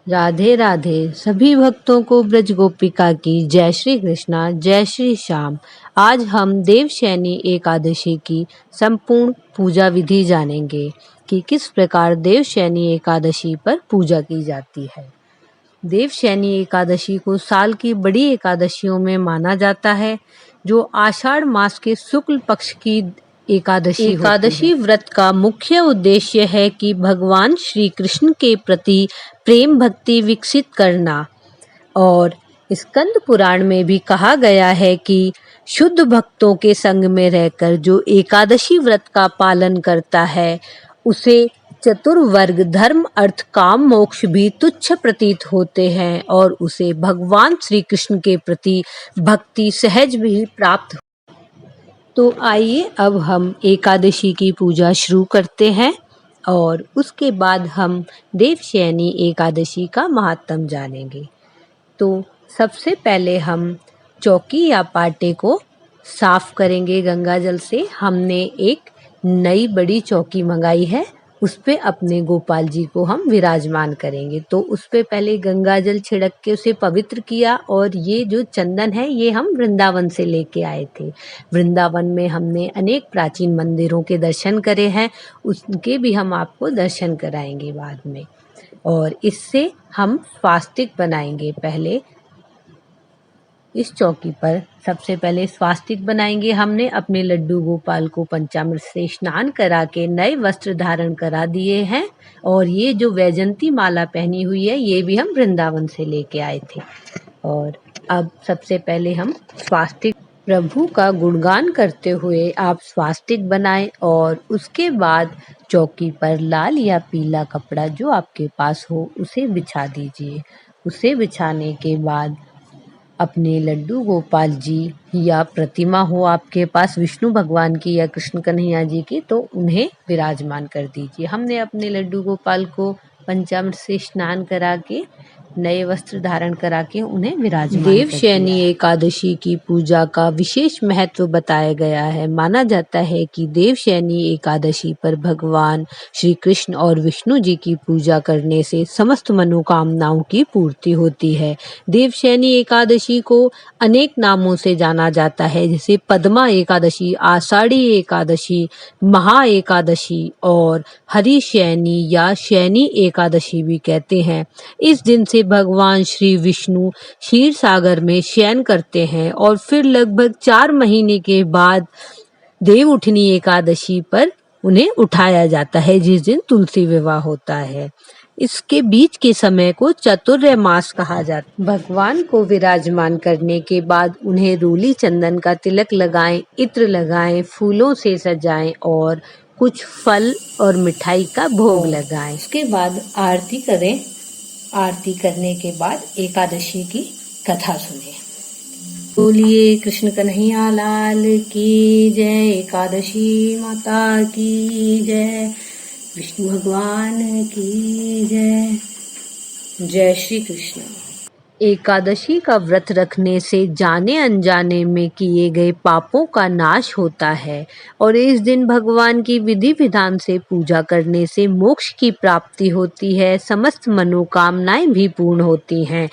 राधे राधे सभी भक्तों को ब्रज गोपिका की जय श्री कृष्णा जय श्री श्याम। आज हम देवशयनी एकादशी की संपूर्ण पूजा विधि जानेंगे कि किस प्रकार देवशयनी एकादशी पर पूजा की जाती है। देवशयनी एकादशी को साल की बड़ी एकादशियों में माना जाता है, जो आषाढ़ मास के शुक्ल पक्ष की एकादशी व्रत का मुख्य उद्देश्य है कि भगवान श्री कृष्ण के प्रति प्रेम भक्ति विकसित करना। और स्कंद पुराण में भी कहा गया है कि शुद्ध भक्तों के संग में रहकर जो एकादशी व्रत का पालन करता है उसे चतुर्वर्ग धर्म अर्थ काम मोक्ष भी तुच्छ प्रतीत होते हैं और उसे भगवान श्री कृष्ण के प्रति भक्ति सहज भी प्राप्त। तो आइए अब हम एकादशी की पूजा शुरू करते हैं और उसके बाद हम देवशयनी एकादशी का महात्म जानेंगे। तो सबसे पहले हम चौकी या पाटे को साफ करेंगे गंगा जल से। हमने एक नई बड़ी चौकी मंगाई है, उस पे अपने गोपाल जी को हम विराजमान करेंगे। तो उस पे पहले गंगा जल छिड़क के उसे पवित्र किया। और ये जो चंदन है ये हम वृंदावन से लेके आए थे। वृंदावन में हमने अनेक प्राचीन मंदिरों के दर्शन करे हैं, उसके भी हम आपको दर्शन कराएंगे बाद में। और इससे हम स्वास्तिक बनाएंगे। पहले इस चौकी पर सबसे पहले स्वास्तिक बनाएंगे। हमने अपने लड्डू गोपाल को पंचामृत से स्नान करा के नए वस्त्र धारण करा दिए हैं। और ये जो वैजंती माला पहनी हुई है ये भी हम वृंदावन से लेके आए थे। और अब सबसे पहले हम स्वास्तिक प्रभु का गुणगान करते हुए आप स्वास्तिक बनाएं और उसके बाद चौकी पर लाल या पीला कपड़ा जो आपके पास हो उसे बिछा दीजिए। उसे बिछाने के बाद अपने लड्डू गोपाल जी या प्रतिमा हो आपके पास विष्णु भगवान की या कृष्ण कन्हैया जी की, तो उन्हें विराजमान कर दीजिए। हमने अपने लड्डू गोपाल को पंचामृत से स्नान करा के नए वस्त्र धारण करा के उन्हें विराजमान। देवशयनी एकादशी की पूजा का विशेष महत्व बताया गया है। माना जाता है कि देवशयनी एकादशी पर भगवान श्री कृष्ण और विष्णु जी की पूजा करने से समस्त मनोकामनाओं की पूर्ति होती है। देवशयनी एकादशी को अनेक नामों से जाना जाता है, जैसे पद्मा एकादशी, आषाढ़ी एकादशी, महा एकादशी और हरिशयनी या शयनी एकादशी भी कहते हैं। इस दिन से भगवान श्री विष्णु क्षीर सागर में शयन करते हैं और फिर लगभग 4 महीने के बाद देवउठनी एकादशी पर उन्हें उठाया जाता है, जिस दिन तुलसी विवाह होता है। इसके बीच के समय को चतुर्य मास कहा जाता है। भगवान को विराजमान करने के बाद उन्हें रूली चंदन का तिलक लगाएं, इत्र लगाएं, फूलों से सजाएं और कुछ फल और मिठाई का भोग लगाएं। उसके बाद आरती करें। आरती करने के बाद एकादशी की कथा सुने। बोलिए कृष्ण कन्हैया लाल की जय, एकादशी माता की जय, विष्णु भगवान की जय। जय श्री कृष्ण। एकादशी का व्रत रखने से जाने अनजाने में किए गए पापों का नाश होता है और इस दिन भगवान की विधि विधान से पूजा करने से मोक्ष की प्राप्ति होती है। समस्त मनोकामनाएं भी पूर्ण होती हैं।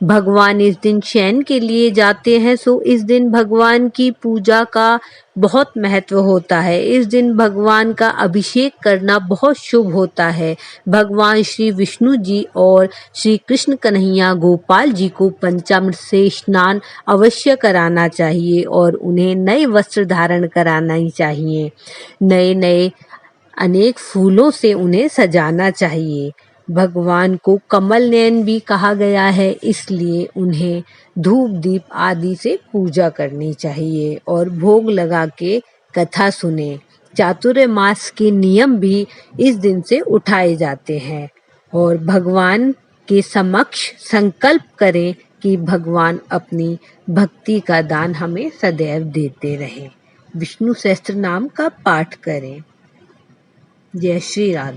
भगवान इस दिन शयन के लिए जाते हैं, सो इस दिन भगवान की पूजा का बहुत महत्व होता है। इस दिन भगवान का अभिषेक करना बहुत शुभ होता है। भगवान श्री विष्णु जी और श्री कृष्ण कन्हैया गोपाल जी को पंचामृत से स्नान अवश्य कराना चाहिए और उन्हें नए वस्त्र धारण कराना ही चाहिए। नए नए अनेक फूलों से उन्हें सजाना चाहिए। भगवान को कमल नयन भी कहा गया है, इसलिए उन्हें धूप दीप आदि से पूजा करनी चाहिए और भोग लगा के कथा सुने। चातुर्य मास के नियम भी इस दिन से उठाए जाते हैं और भगवान के समक्ष संकल्प करें कि भगवान अपनी भक्ति का दान हमें सदैव देते रहें। विष्णु सहस्त्र नाम का पाठ करें। जय श्री राधे।